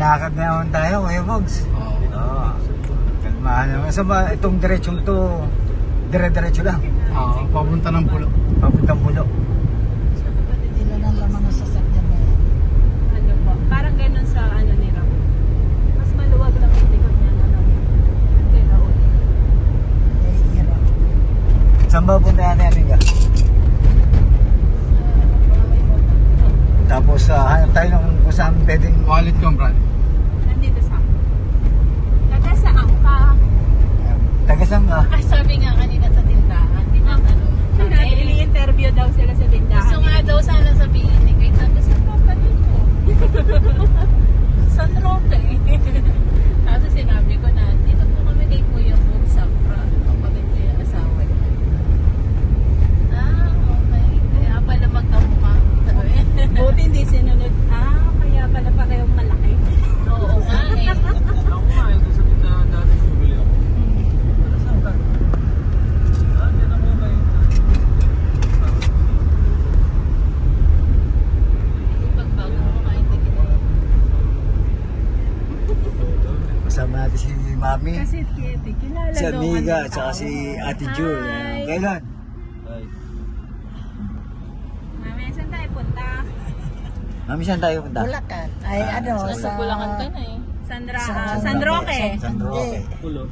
Lalakad na naman tayo, Kuya Bogs. Oo. Kalmahan naman. Sa ba, itong diretsong to, dire-diretso lang. Oo, papunta ng pulo. Papuntang pulo. Dila ng lamang ng sasakyan na yan. Ano po? Parang ganun sa ano ni Ram. Mas maluwag lang yung likod niya na lang. Kay Raul. Ay, hirap. Saan ba punta natin, amiga? Tapos hanap tayo ng kung saan pwedeng Wallet ko, brad. Nandito sa taga saan ka? tagasang ka. Ah, sabi nga kanina sa tindahan, di ba? Ini-interview daw sila sa tindahan. Gusto nga daw sana sabihin ni Kay, sabi sa kapatid mo. San Roque. Tapos sinabi ko na, dito po kami kay Kuya Bog Safra. Kapatid ko yung asawa niya. Ah, okay. Kaya pala magkamukha. Sabi. Buti hindi sinunod. Kaya pala parehong malaki. Oo nga eh. Ako nga, ito sa tindahan dati bumili ako. Saan ka? Diyan ako kayo. Hindi pagbago mo kainti kita. Kasama natin si Mami, Kasi Kitty, kilala si daw Amiga, kami tsaka tao. si Ate Jul. Hi. Kailan? Mami, saan tayo punta? Mami, saan tayo punta? Bulacan. Ay, ano, Sa Bulacan ka na eh. San Roque. San Roque. Pulo.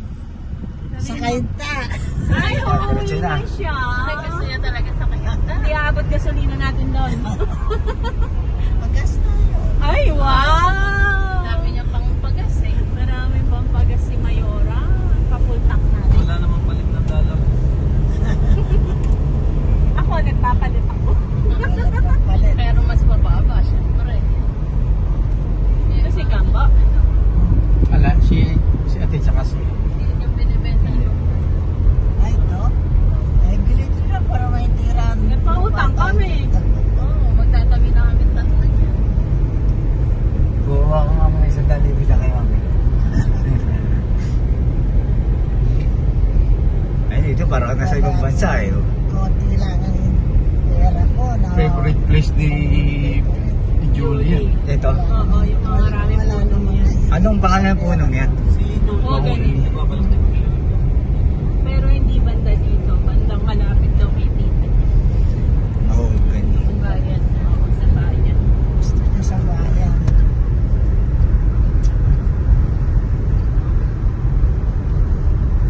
Sa Kainta. Ay, oo, Diretso na. yun siya. Ay, gusto niya talaga sa Kainta. Hindi aabot gasolina natin doon. Magas tayo. Ay, wow! Dami niya pang pagas eh. Maraming pang pagas si Mayora. Papultak natin. Wala namang palit ng dollar. Ako, nagpapalit ako. Palit. Pero mas mababa, syempre. Ito si Gamba. Wala, si ate tsaka si... Yun yung binibenta niyo. Ay, ito? Ay, bilit nila para may tiran. Nagpautang kami. Oo, magtatabi na kami tatlo niya. Buwa ko nga mga isang dalibig na kay Mami. Ay, dito parang nasa ibang bansa eh. Oh. Konti lang ang pera ko. Na, Favorite place ni Julian. Ito. Oo, yung mga maraming puno niya. Anong pangalan po nung yan? Si Oo, ganun. Nagpapalit na bumili. Pero hindi banda dito. Bandang malapit daw kay Tita. Oo, ganyan. Ang bayan. Oo, sa bayan. gusto niya sa bayan.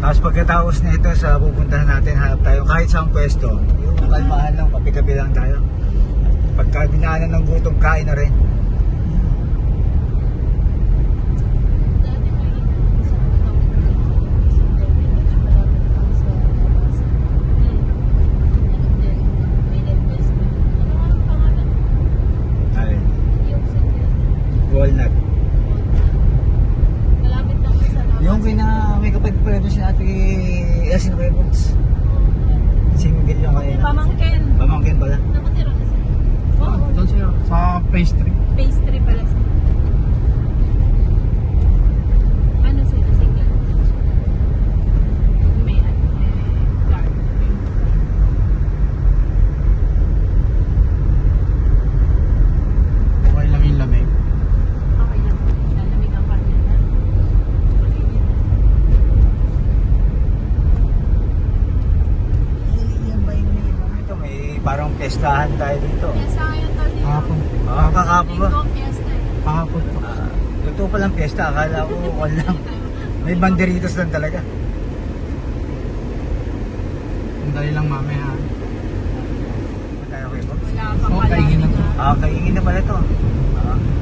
Tapos pagkatapos na ito sa pupuntahan natin, hanap tayo kahit saan pwesto. Yung kalmahan lang, kape-kape lang tayo. Pagka dinaanan ng gutom, kain na rin. Dati may sa labas. Ano nga ang pangalan? Ayun. Yung single. Walnut. Malapit lang sa labas. Yung may kapatid pa rin si Ate Elsin Reynolds. Single yung kanina. Pamangkin. Pamangkin pala. Nakatira na sila. Oo, Doon siya, sa pastry. pastry pala siya. Ano sila single? May dark. Okay lang yung lamig. Okay lang. Lalamig ang kanya na. Yan ba yung Ito may parang pestahan tayo dito. Yes, ngayon to dito. Kahapon. Kakapon ba? Linggo, fiesta eh. Kahapon po. Totoo palang pesta. Akala ko wala lang. May banderitos lang talaga. Sandali lang mamaya. Tayo kayo ba? Wala pang Oo, kaingin na to. Kaingin na pala ito.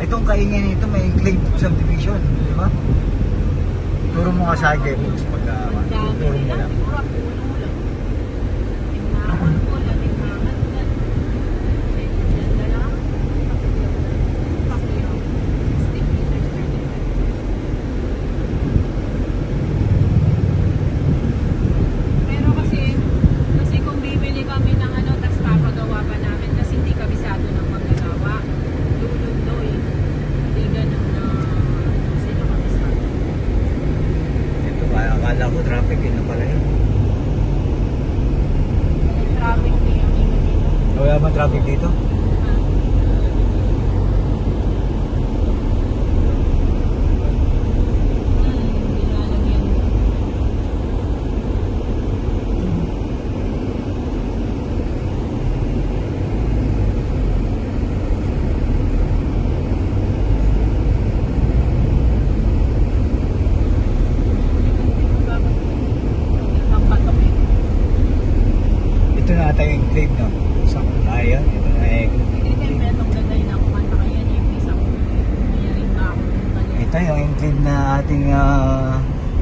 Itong kaingin nito may claim subdivision. Di ba? Turo mo nga sa akin. Pagka turo mo lang. Pero kasi kung bibili kami ng ano, tas papagawa pa namin, kasi hindi kabisado ng magagawa. Lululoy. Hindi ganun na sila kabisado. Ito ba? Akala ko traffic yun na pala yun. Traffic niya. Wala ba traffic dito?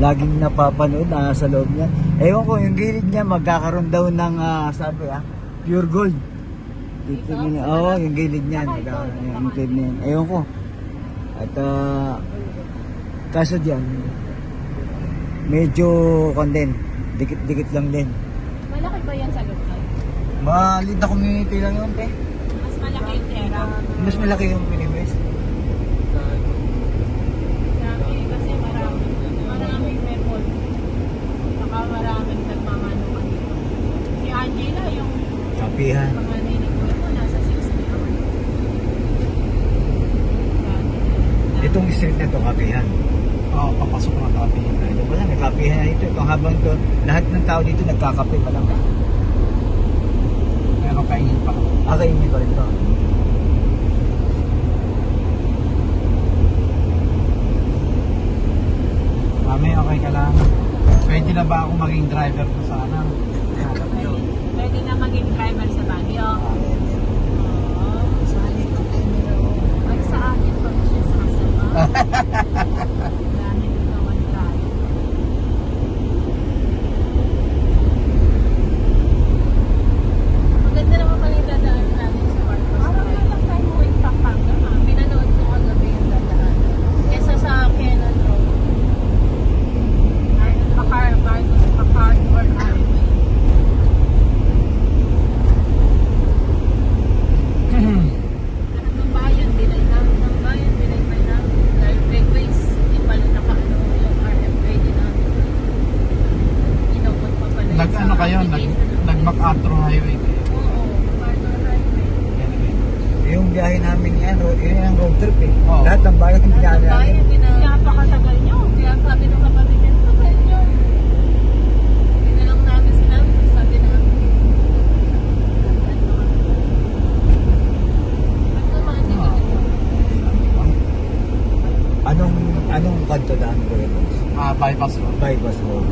laging napapanood na sa loob niya. Ewan ko, yung gilid niya magkakaroon daw ng sabi pure gold. Titingin niya. Oo, yung gilid niya. Yung gilid niya. Ewan ko. At kaso dyan, medyo konden. Dikit-dikit lang din. Malaki ba yan sa loob? Maliit na community lang yun, te. Mas malaki yung tera. Mas malaki yung Minimest. Marami kasi maraming report. Saka maraming nagmamano ka dito. Si Angela, yung Kapihan. mga ninig ko, nasa 60 naman. Itong street na to, kapihan. Oo, papasok na tabi. Ito pala, may kapihan na ito. Itong habang to, lahat ng tao dito nagkakape pa lang. Pero kainin pa. Kainin pa rin to. Mami, okay ka lang. Pwede na ba ako maging driver ko sana? Pwede na maging driver sa Baguio. Ay, sa akin pa siya sa kasama. Dahil naman tayo. Maganda naman pala yung dadaan namin sa Marcos. Parang lang tayo mo yung Pampanga. Pinanood ko kagabi yung dadaan. Kesa sa Kenan Road. Pakar or highway. Lahat ng bayan, bilay namin ng bayan, bilay pa namin. Dahil freeways, hindi pala nakaano yung RFA din namin. Inabot pa pala yun Nag-ano sa kayo? application. Nag-MacArthur Highway kayo. Oo, MacArthur Highway. Yung biyahe namin yan, yun ang road trip eh. Oo. Lahat ng bayan yung biyahe namin. Bayan, Napakatagal nyo. Kaya sabi ng kapatid niya, tagal yun. Hindi na lang namin sinabi, sabi namin. Ba't naman hindi ka Anong kanto daan ko rin? Bypass road. Bypass road.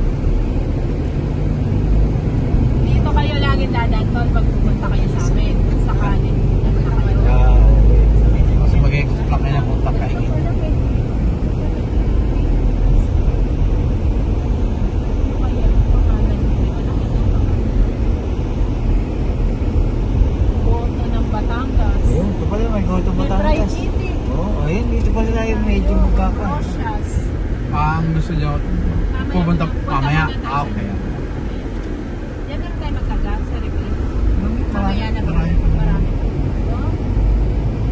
Dito kayo laging dadaan tol pag pupunta kayo sa amin. Sa kanin. Pupunta kayo. Okay. Kasi mag-extra kayo na punta kainin. Boto ng Batangas. Ayun, ito pala may Goto Batangas. City. Oo, ayun, dito pala tayo medyo magkakaroon. Rochas. Ang gusto nyo, pupunta mamaya. Okay. Yan na tayo magkagat sa review. Marami Mamaya na ba? marami pa. Marami.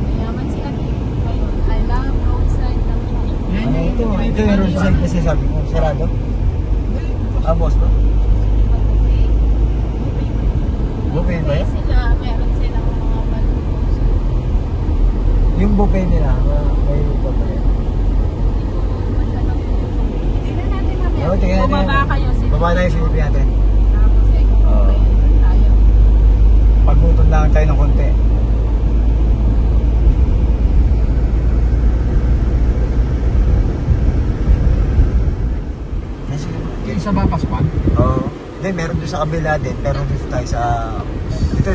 Mayaman si Aki. Ayun. I love roadside ng Yan Ano yung ito? Ito yung roadside kasi sabi ko, sarado. Boss to? Buffet ba yan? sila, meron silang mga balloons. Yung buffet nila, may buffet. Tingnan natin mamaya. Oo, tingnan natin. Bumaba kayo. Baba tayo, silipin natin. Tapos ay kung Oo. okay tayo. Pagbuton lang tayo ng konti. Yung sa bypass pa. Oo. Hindi, meron doon sa kabila din, pero dito tayo sa... Dito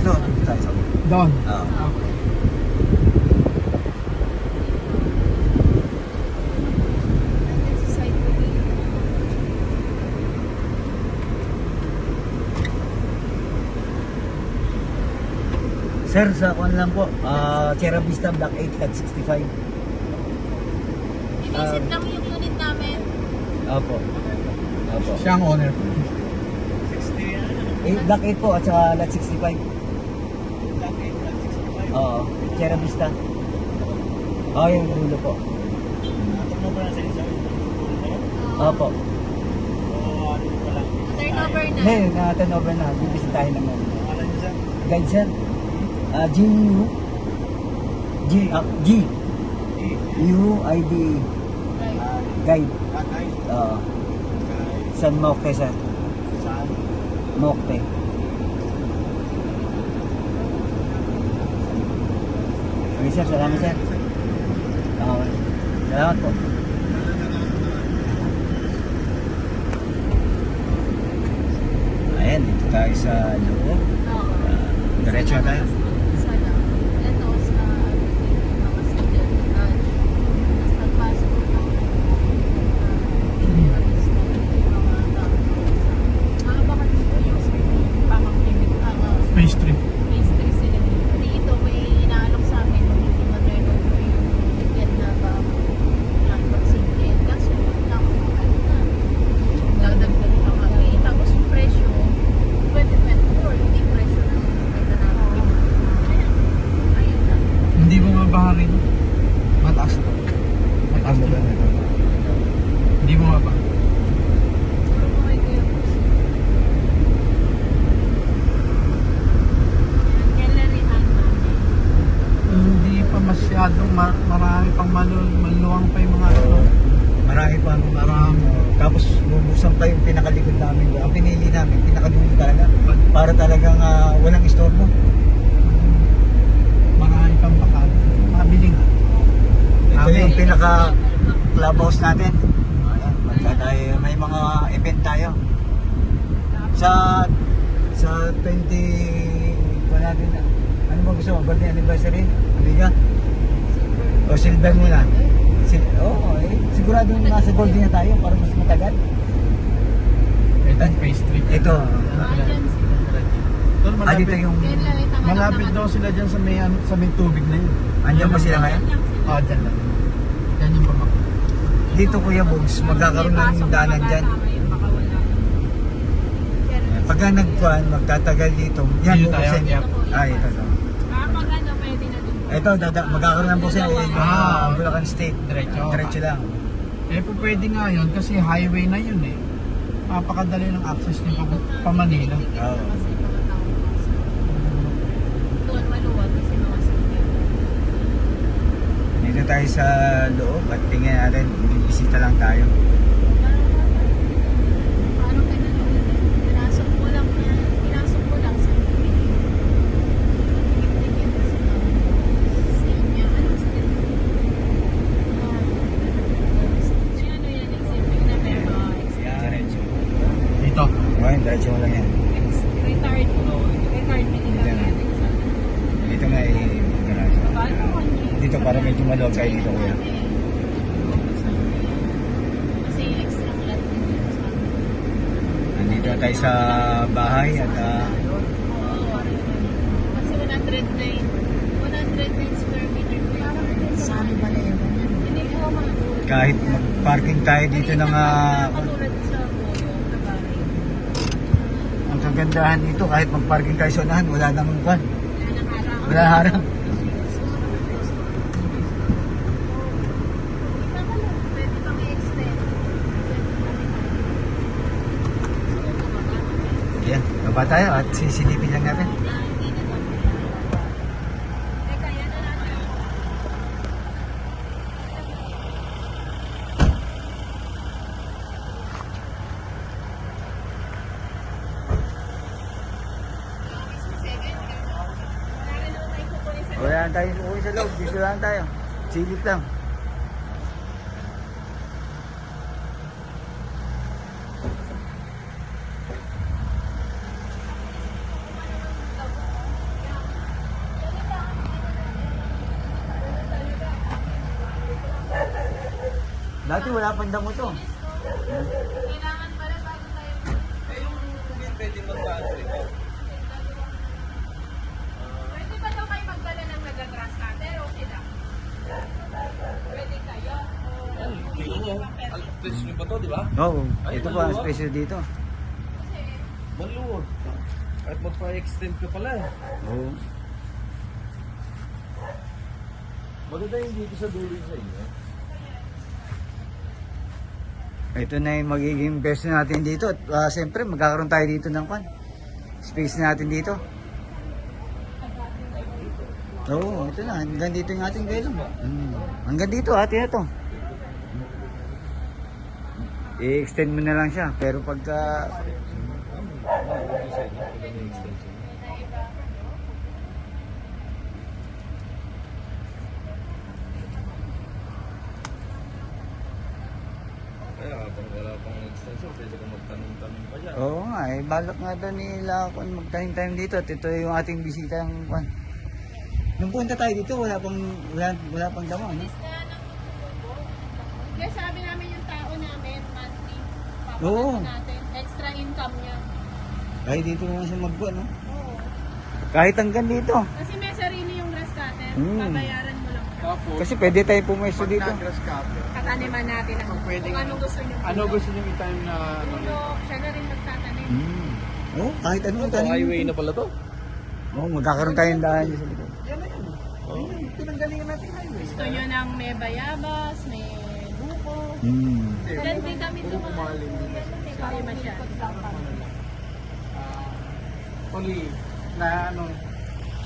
tayo sa... Doon. Oo. Sa side ko dito. Sir, sa kuan lang po, Sierra Vista Block 8 at 65. Inisip lang yung unit namin. Opo. Opo. Siya ang owner. Block 8 po at saka lot 65. Oo. Sierra Vista. Oo, yung dulo po. Opo. Turnover na. Hindi, na-turnover na. Bibisitahin naman. Guide sir. G-U. G-U-I-D. Guide. Oo. San Mocte sir. Mocte. Okay sir, salamat sir. Salamat po. Ayan, dito tayo sa loob. Oo. Diretso na tayo. Sa lang. Ito sa mga security guard. Tapos pagpasok ko ng bumaba rin. Mataas na. Mataas Ano ba na. ito? Hindi bumaba. Puro po kay Kuya Box. Gallerihan namin. Hindi pa masyadong marami pang maluwang pa yung mga ano. Marami pang marami. Tapos bubuksan pa yung pinakalikod namin. Ang pinili namin, pinakalikod talaga. Para talagang walang istorbo. Marami pang baka. Mabili nga. Ito yung pinaka clubhouse natin. Ayan, pagka tayo, may mga event tayo. Sa 20 pa natin. Ano ba gusto mo? Birthday anniversary? Amiga? O silver muna? Sigurado nasa gold na tayo para mas matagal. Ito yung pastry. Ito. Andyan sila. Doon Dito yung... Kailan itahanap malapit naman. daw sila dyan sa may tubig na yun. Andyan ba sila ngayon? Andyan sila. Dyan lang. Dyan yung baba. Dito Kuya Bogs, magkakaroon ng daanan dyan. Baka wala. Pagka nagkuhan, magtatagal dito. Yan, Dito tayo? bubuksan. Yep. Ito. Pag ano, pwede na dun. Ito, magkakaroon ng buksan. Ah, Bulacan State. Diretso. Diretso lang. Eh po pwede nga yun kasi highway na yun eh. Napakadali ng access niyo pa Manila. Oo. Kasi mga tao pasok. Doon maluwag kasi mga singkir. Dito tayo sa loob at tingnan natin, bibisita lang tayo. Parang pinanood. Pinasok ko lang sa tingin kasi kami. Senior. Anong street? Si ano yan? Exhibit na may mga Diretso. Dito. Okay, diretso mo lang yan. Retired mo. Retired mo nila Yan. natin sa Dito nga garage. paano Dito para medyo maluwag tayo dito kuya. Kasi extra lot din dito sa amin. Nandito tayo sa bahay at Oo. Kasi 109 square meter po yung sa amin pala yun. Hindi po mga kahit mag-parking tayo dito ng katulad sa Boyo na bahay. ang kagandahan dito kahit mag-parking tayo sa unahan, wala nang Wala upan. nang harang. Wala harang. Pwede pang i-extend. Yan, baba tayo at sisilipin lang natin. Teka, yan na natin. Wala lang tayo uuwi sa loob, dito lang tayo. Silip lang. Dati wala pang damo to. Kailangan pala bago tayo. Pwede ba daw kayo magdala ng nagagrass cutter o sila? Pwede kayo? Alas nyo ba to, di ba? Oo, ito pa ang special dito. Maluwag. At magpa-extend ka pala eh. Oo. Maganda yung dito sa dulo sa inyo. Ito na yung magiging best natin dito. At siyempre, magkakaroon tayo dito ng space natin dito. Oo, ito na. Hanggang dito yung ating gailong. Hanggang dito, ate na to. I-extend mo na lang siya. Pero pagka... Kaya kapag wala pang extension, pwede kang magtanong-tanong pa dyan. Oo nga, balak nga daw nila kung magtanim-tanim dito. At ito yung ating bisita ng kwan. Nung punta tayo dito, wala pang damo, no? Kaya sabi namin yung tao namin, monthly, Oo. papakita natin, extra income niya. Kahit dito naman siya magbuwan, no? Oo. Kahit hanggang dito. Kasi may sarili yung grass cutter, babayaran mo lang. Tapos, Kasi pwede tayo pumwesto pag dito. nag-grass cutter, Kataniman natin ang pwedeng- kung anong gusto niyo. ano gusto nyo i-time na ano? Tulog, siya na rin magtatanim. Oo, kahit ano ang tanim. na pala to? Oo, magkakaroon tayong daan sa likod. Pinanggalingan natin highway. Gusto nyo ng may bayabas, may buko. Ilan din kami tumakas? Hindi masyado. Only na ano,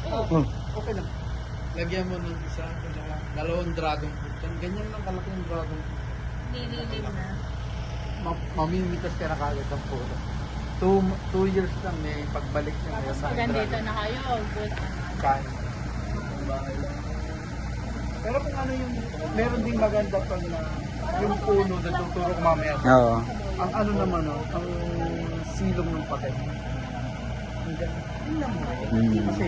Oh. okay lang. Lagyan mo ng isa, dalawang dragon fruit. Ganyan lang kalaki yung dragon fruit. Nililim na. Mamimitas ka na kagad ang puro. 2 years lang may pagbalik niya kaya sa Hanggang dito na kayo. Good. kain. Pero kung ano yung, meron ding maganda pag na, yung puno na tuturo ko mamaya. Oo. Ang ano naman, no, ang silong ng patay. Ang ganda. Yun lang mo. Kasi,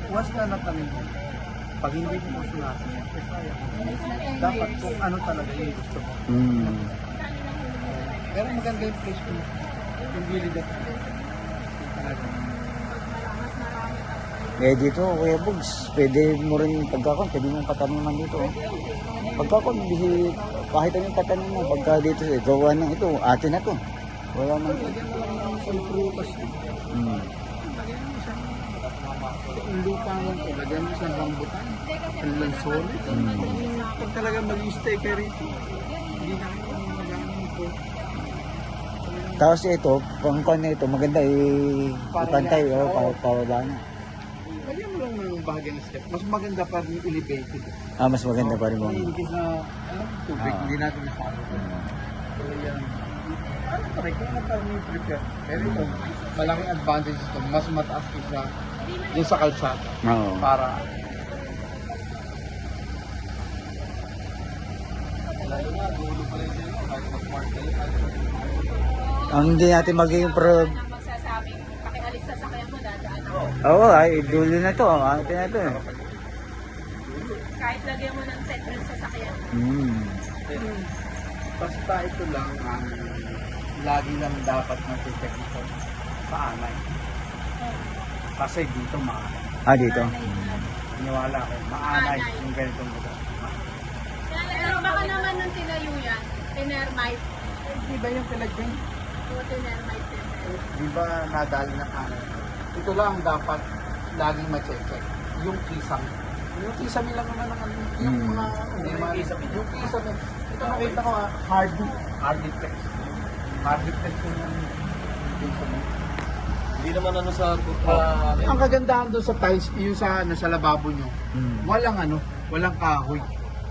once na natanim mo, pag hindi mo sunasan, siyempre sayang. Dapat kung ano talaga yung gusto mo. Pero maganda yung place ko. Yung gilid at Eh dito, Kuya Bugs, pwede mo rin pagkakon, pwede mong pataniman dito. Pagkakon, kahit anong patanim mo, pagka dito, gawa ng ito, atin na to. Wala nang lagyan mo lang ng isang prutas. Lagyan mo isang yung lupa mo ko, lagyan mo isang rambutan. Ang lansol. Pag talaga mag-stay ka rito, hindi na kayo mag-ano po. Tapos ito, pangkon na ito, maganda ipantay, pababa na. Lagyan mo lang ng bahagyan ng step. Mas maganda pa rin elevated. Mas maganda pa rin mo. In case na tubig, hindi natin nasama. So yan. Ano pa rin, kaya na parang yung prepare. Pero ito, malaking advantage ito. Mas mataas kaysa yung sa kalsada. Oo. Para lalo na, dulo pa rin yan. Kahit mag-mark kayo, Ang hindi natin magiging pro... Na magsasabing, pakialis sa sakyan mo, dadaan ako. Oo, ay, dulo na to. Atin na to. Kahit lagyan mo ng petrol sa sakyan. basta ito lang ang lagi lang dapat nag-check ito sa anay. Kasi dito maanay. Dito. Iniwala ko, maanay yung ganitong lugar. Pero baka naman nung tinayo yan, tinermite. Di ba yung pilagping? O tinermite. Di ba nadali ng anay? Ito lang dapat laging ma-check. Yung kisame. Yung kisame lang naman ang yung mga yung kisame. Ito nakita ko hardy text. Hardy text yung kisame. Hindi naman ano sa Ang kagandahan doon sa tiles, yung sa lababo nyo, walang kahoy.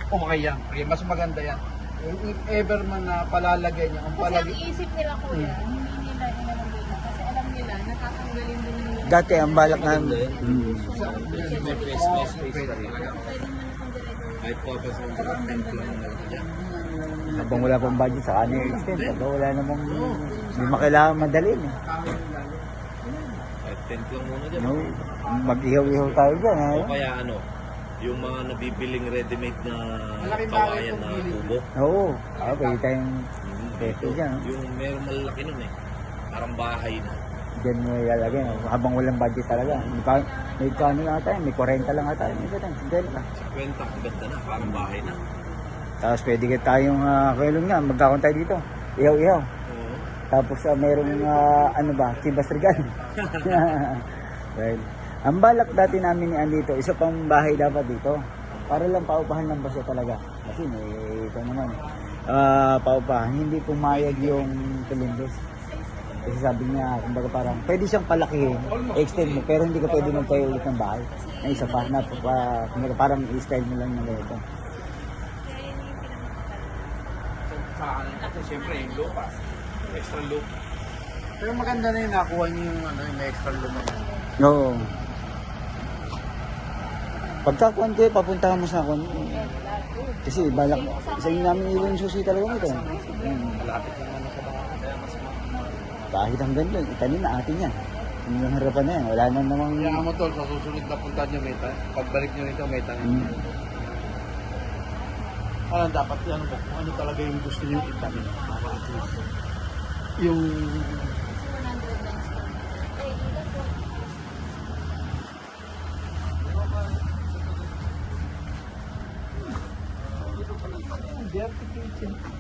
Okay yan. Okay, mas maganda yan. If ever man na palalagay nyo, ang Kasi ang palagay, iisip nila kuya, hindi nila inalagay na. Kasi alam nila, nakakanggalin din yung Dati, ang balak na... may space ka rin. Kahit po pa sa Habang wala pang budget sa kanya extend, pag wala namang... Hindi makailangan madalin eh. kahit tent lang muna dyan. No, mag-ihaw-ihaw tayo dyan. O kaya ano, yung mga nabibiling ready-made na Malaking bagay kawayan itong na gilid. tubo. Oo, pwede tayong peso dyan. Yung meron malalaki nun eh. Parang bahay na. Diyan mo ilalagay. Habang walang budget talaga. May kano lang tayo, may 40 lang tayo. May ganun, 50. Kwenta, ang ganda na. Parang bahay na. Tapos pwede ka tayong, kailong nga, magkakon tayo dito. Ihaw-ihaw. Oo. Tapos merong, Chivas Regal. Well, ang balak dati namin ni Andito, isa pang bahay dapat dito. Para lang paupahan ng basa talaga. Kasi ito naman, paupahan. Hindi pumayag yung Tulindos. Kasi sabi niya, kumbaga parang, pwede siyang palakihin, extend mo, pero hindi ka pwede magtayo ulit ng bahay. Na isa pa, kumbaga parang i-style mo lang ng ganito. sa akin, kasi siyempre yung lupa, extra lupa. Pero maganda na yung nakuha niyo yung, yung extra lupa. Oo. Pagka konti, papuntahan mo sa akin. Kasi balak, sa inyo namin iwan yung susi talaga ito. Malapit naman na sa bahay. Kaya mas Kahit hanggang doon, itanin na atin yan. Yung harapan na yan, wala na namang... kaya mo tol, sa susunod na punta niyo may pagbalik niyo rito may tanim. Dapat yan po, kung ano talaga yung gusto niyo itanim. Para at least, yung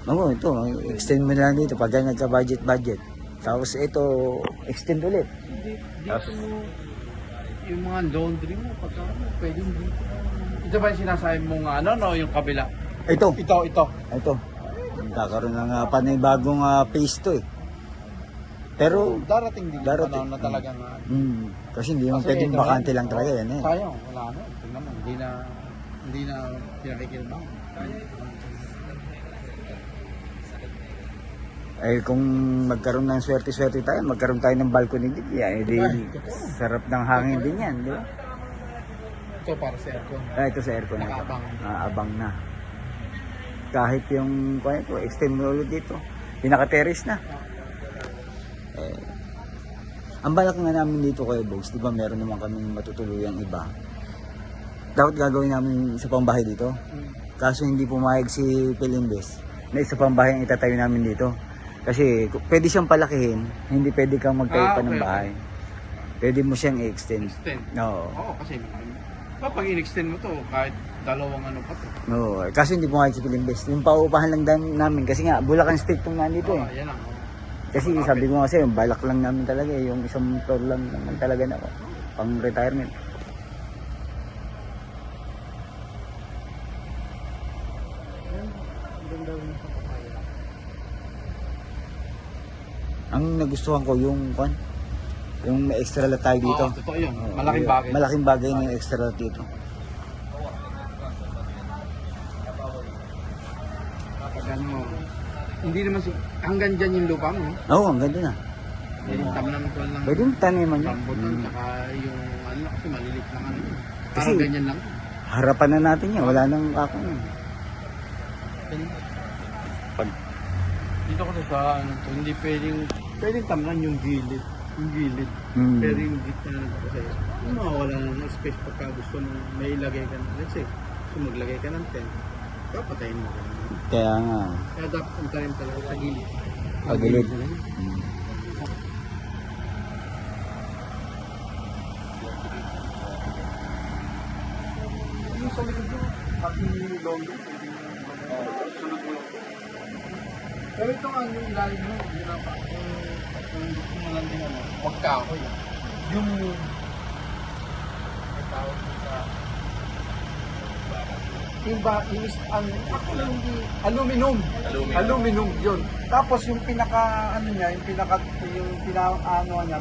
Oo, ito, extend mo na lang dito pag nagka-budget. Tapos ito, extend ulit. dito mo yung mga laundry mo, pagka ano, pwedeng dito. Ito ba yung sinasabi mong ano, no, yung kabila? Ito. Ito. Kakaroon ng panibagong phase to eh. Pero, Darating din yung Darating. panahon na talagang kasi hindi naman Kasi pwedeng ito, bakante lang talaga yan eh. sayang, wala na. Tingnan mo, hindi na pinakikilma. Eh kung magkaroon ng swerte-swerte tayo, magkaroon tayo ng balcony din, eh di sarap ng hangin din yan, di ba? Ito para sa aircon. Ito sa aircon na ito. Nakaabang. Abang na. Kahit yung, extend mo ulit dito, pinaka-terrace na. Eh, ang balak nga namin dito kay Bogs, di ba meron naman kaming matutuluyang iba. Dapat gagawin namin isa pang bahay dito. Kaso hindi pumayag si Pilimbes na isa pang bahay ang itatayo namin dito. Kasi pwede siyang palakihin, hindi pwede kang magtayo pa ng bahay. Pwede mo siyang i-extend. Extend. Oo. Oo, kasi pag in-extend mo to, kahit dalawang ano pa to. Oo. Kaso hindi pumayag si Pilimbes. Yung pauupahan lang namin kasi nga Bulacan Street tong nandito eh. Yan lang. Kasi sabi ko kasi yung balak lang namin talaga eh, yung isang floor lang naman talaga na pang retirement. Ang nagustuhan ko yung yung may extra lot tayo dito. Oo, totoo yun. Oo, Malaking bagay. Malaking bagay na yung extra lot dito. Kapag ano, hindi naman hanggang dyan yung lupa mo. Oo, ang ganda na. Yung tamnan ko lang. Pwede yung taniman yun. Rambutan, tsaka yung ano, kasi malilit lang ano. Kasi- Parang ganyan lang. Harapan na natin yan, wala nang ako. Pag Dito kasi sa ano to, hindi pwedeng tamnan yung gilid. Yung gilid. Mm. Pero yung gitna na ito kasi, mawawala na ng space pagka gusto mo may ilagay ka na. Let's say, gusto maglagay ka ng tent, papatayin mo. kaya nga, Kaya dapat ang tanim talaga sa gilid. pagilid. na lang. Mm. Yung sa likod mo, pati long sunod mo. Pero ito nga yung ilalim mo, hindi na pa. Kung gusto mo lang din ano, huwag kahoy. Yung may tawag mo sa yung ba, actually hindi, aluminum yun. Tapos yung pinaka, ano niya, yung pinaka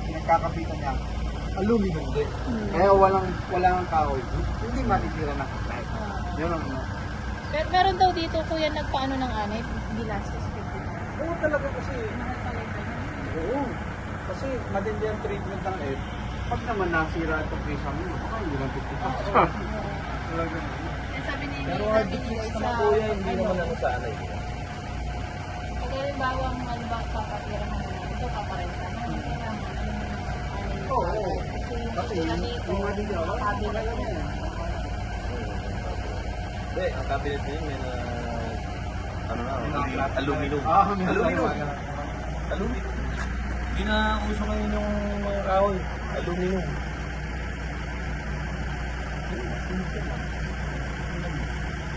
pinagkakapitan niya, aluminum din. Kaya walang kahoy. Hindi matitira ng kahit. Yun ang ano. Pero meron daw dito kuya nagpaano ng anay, ginastos 50. Oo talaga kasi. Oo. Kasi matindi ang treatment ng egg. Pag naman nasira itong kisa mo, baka hindi lang 50. Talaga. Sabi ni Pero hard to fix naman po yan, hindi naman ano sa anay. Pag halimbawa ang halimbawa papatira mo na ito, paparenta mo. Oo. Kasi yung dito, cabinet mo. Hindi, ang cabinet niya may na ano na, aluminum. May Aluminum. Aluminum. Hindi na uso ngayon yung mga kahoy. Aluminum.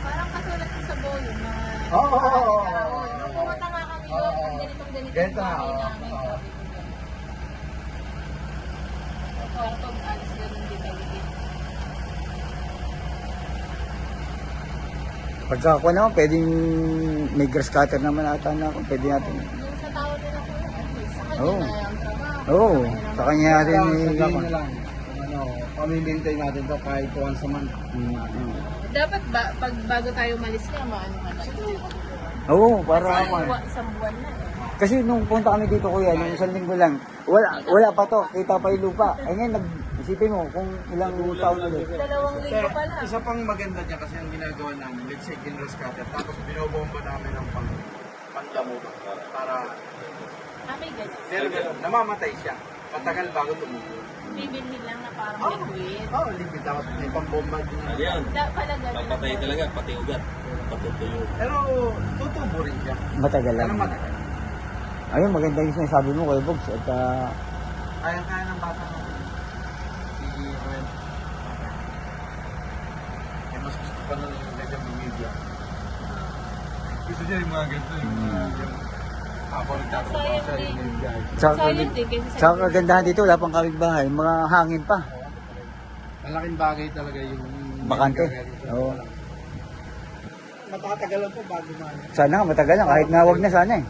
Parang katulad sa Boyo, mga... Oo. Nung pumunta nga kami doon, ang ganitong-ganitong Ganito na, bahay oo. namin, sabi ko doon. Sa kwartong alis ganun din kaligid. Pagka ako naman, pwedeng may grass cutter naman ata na ako, pwede natin. Yung sa tao nila po, sa kanya Oo. na ang trabaho. Oo, sa kanya natin Sabihin na lang. Ano, pamimintay natin to kahit once a month. Dapat ba, pag bago tayo malis ka, maano ka na? Oo, para Isang buwan na. kasi nung punta kami dito kuya, nung isang linggo lang, wala pa to, kita pa yung lupa. Ay ngayon, isipin mo kung ilang taon ulit. 2 linggo pa lang. Isa pang maganda niya kasi ang ginagawa namin, let's say ginras cutter, tapos binobomba namin ng pandamo para May ganyan. pero namamatay siya. Matagal bago tumubo. Bibilhin lang na parang liquid. Oo, liquid. Tapos may pambomba din. Ano yan? Pala ganun. Papatay talaga, pati ugat. Patutuyo. Pero tutubo rin siya. Matagal lang. Pero matagal. Ayun, maganda yung sinasabi mo kuya Bogs. At Kaya ng bata mo. Hindi rin. Eh, mas gusto pa nung ganyan media. Gusto niya yung mga ganito. Yung ako nagtatrabaho sa media. Tsaka Sayang din kasi sa kagandahan dito, wala pang kapitbahay, mga hangin pa. Malaking bagay talaga yung Bakante. Oo. Matatagalan po bago man. Sana nga matagal na, kahit nga wag na sana eh.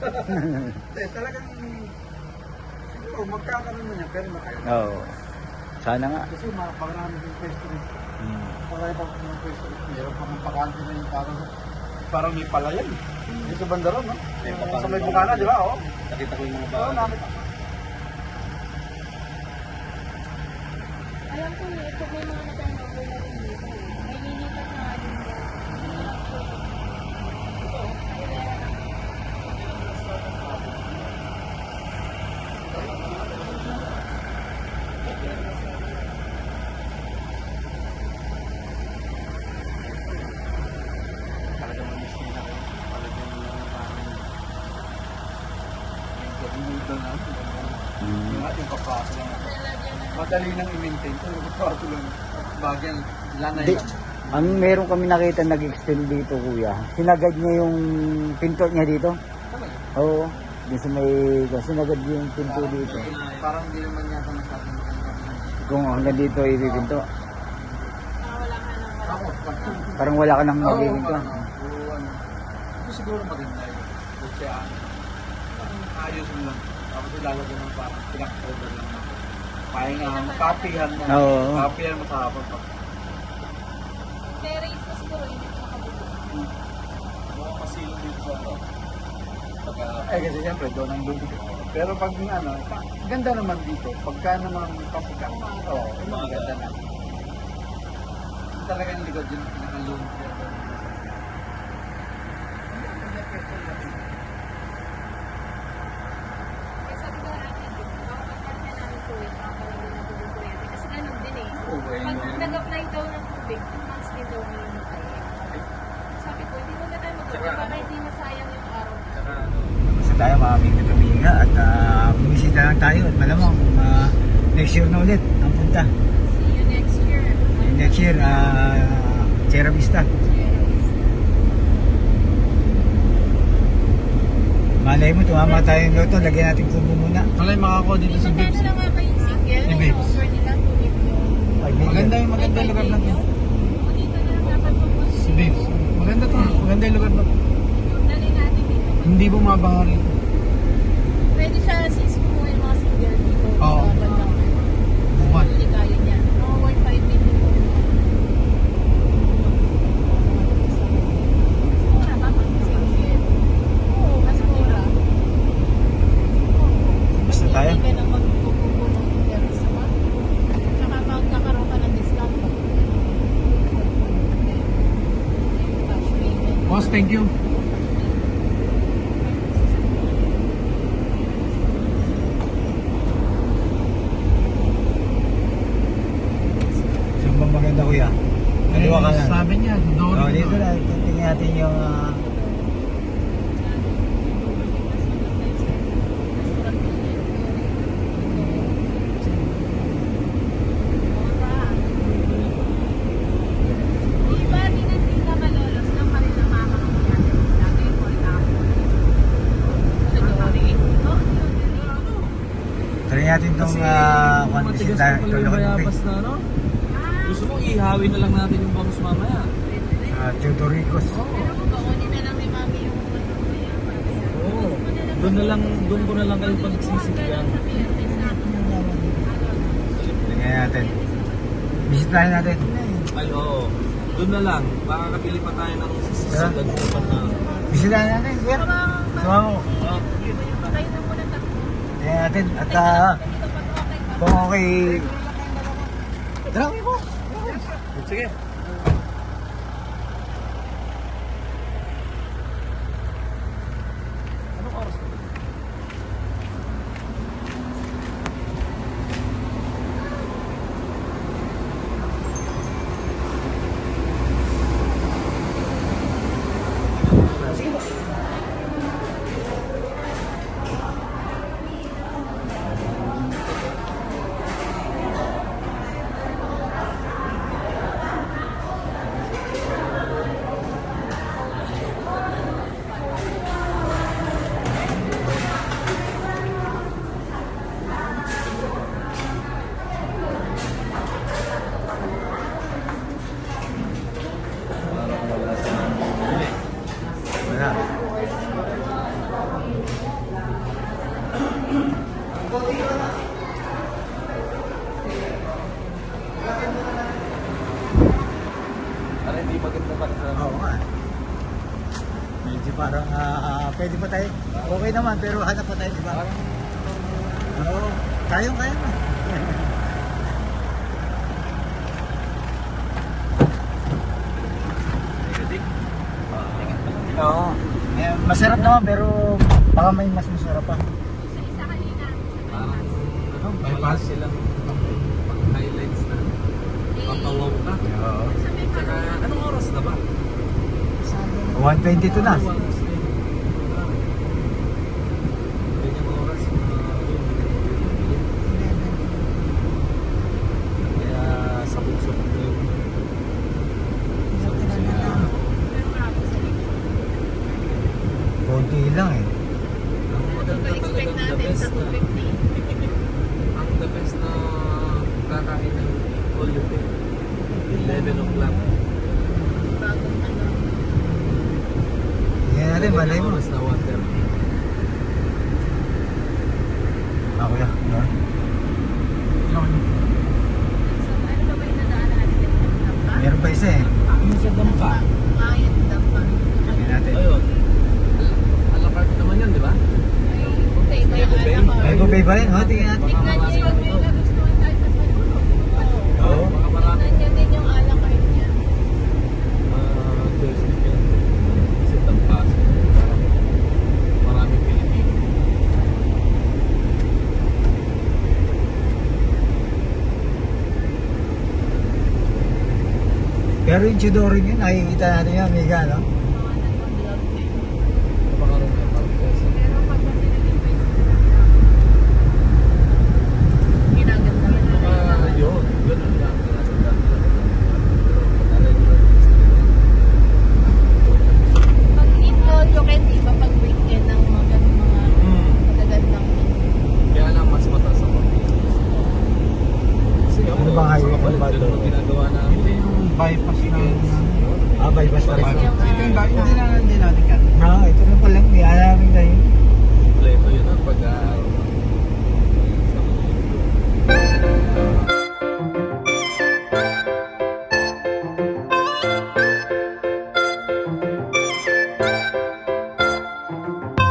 Talagang siguro magkakaroon na niya pero matagal. Oo. Sana nga. Kasi marami yung pwesto rin. Hmm. Marami pa yung pwesto rin. Meron pa ng bakante na yung parang may palayan. Dito banda ron, no? Sa may bukana, di ba? Oh. Nakita ko yung mga Oo, nakita. Alam ko eh, ito may mga na-turnover na rin dito. May lilipat na nga din yan. Ito, ay meron na. Talagang mamiss nila kayo. Talagang yung ating kapaso lang. Madali nang i-maintain. Yung kapaso lang. Bagyan, lanay Di, lang. meron kami nakita nag-extend dito kuya. Sinagad niya yung pinto niya dito. Oo. Di sa may, sinagad yung pinto dito. Parang hindi naman yata masyadong maganda. Kung hanggang dito ipipinto. Wala ka nang wala. Ako, Parang wala ka nang Oo, magiging ka. parang, oo, ano. Ito siguro maganda yun. Kasi ayos mo lang. Tapos ilalagyan ng parang pinaka-cover lang. Pahingahan, kapihan mo. Oo. Kapihan mo sa hapon pa. May race na siguro, hindi ko makabuto. mga pasilong dito sa ano. Pagka, Kasi siyempre doon ang lubig. Pero pag ano, ganda naman dito. Pagka naman pasikat, maganda na. Talagang likod yun, pinakalunod siya. Kaya sabi ko natin, makakapagpapalya namin po eh, makakapalagyan natin yung kuryente. Kasi ganun din eh. Oo, eh, Pag no. nag-apply daw ng tubig, 2 months din daw nila tayo. Sabi ko, hindi mo na tayo mag-apply para hindi masayang yung araw. saka ano, Basta tayo mga amigo tumiga at bumisita lang tayo at malamang next year na ulit ang punta. See you next year. Next year, Sierra Vista. Malay mo, tumama tayo ng loto, lagyan natin kubo muna. Malay makakakuha dito si Magkano Bibs. lang nga kayo single? Si Ang Babes. offer nila, 2 million. Maganda yung lugar na to. O, dito na lang dapat pumunta. Si Bibs. Maganda to. Maganda yung lugar na to. Dali natin dito. Hindi bumabaha rin. Pwede siya since kumuha yung mga single dito. Oo. Bandang Buwan. Hindi kaya niya. Mga 1.5 million po. Mura ba? Single. Oo, mas mura. Basta tayo. Hindi ka na magkukubo ng interest sa mga. Tsaka magkakaroon ka ng discount pa. Cash payment. Boss, thank you. Saan bang maganda kuya? Kaliwa ka na. Sabi niya, Dory. Oh, dito na, tingnan natin yung try natin itong bisita. Tulog ng tubig. na ano? Gusto mo ihawi na lang natin yung bangus mamaya. Puerto Ricos. Oo. Doon ko na lang kayo pagsisigan. Tingnan natin. Bisitahin natin. Ay, oo. Doon na lang. Makakabili pa tayo ng sisigan na. Bisitahin natin. Kuya. Sumama mo. Tingnan natin. At kung okay. Tara, mo. Sige. Anong oras na? hindi maganda pa sa... Oo nga. Medyo parang pwede pa tayo. Okay naman, pero hanap pa tayo, di ba? Oo. Kayang-kaya na. Oo. Eh, masarap naman, pero baka may mas masarap pa. Sa isa kanina. Parang, ano, bypass silang pag-highlights na papawaw ka. Oo. Sa may Tsaka, anong oras na ba? 122 na. Ganyang oras. Kaya sabog-sabog na yun. Sabog-sabog na. Pero marami sa likod. Konti lang eh. Ang Ano maganda ba expect talagang the natin best sa na 250? ang the best na kakain ng all you can. 11 o'clock. Bagong ano. Yan natin, malay mo. Oras na 1:30. Ako ya. No? So, ano ba ba yung nadaanan natin? Dampa? Meron pa isa eh. Yung sa dampa. Ayun, dampa. Tingnan natin. Ayun. A la carte naman yun, di ba? Ay, buffet ba yung Buffet. alam ko? Ay, buffet ba rin? O, tingnan natin. Tignan niyo Pag may yung... nagustuhan tayo sa Saluro. Oo. Baka marami Tignan niyo din yung ala carte niya. choices yun. Kasi dampa. Maraming Pilipino. Pero yung Chidori yun, nakikita natin yan, Mega, no? Mga nag-vlog din. Napakaroon na parang kasi. Pero pag kasi naging Ginaganda rin Baka natin. yun. Ganun lang. Ginaganda nila. Pero pag regular student, Pag in all you can, iba pag weekend ng mga magagandang kaya lang mas mataas ang pag-business. Kasi ako, Ano ba sa highway kapalit, ba ito? ganun ang ginagawa namin. Ito yung bypass ng... Bypass pa rin. Bypass. Yung, Ito yung bypass. Hindi natin yan. Ito na pala, may alamin tayo. Kompleto yun ang pag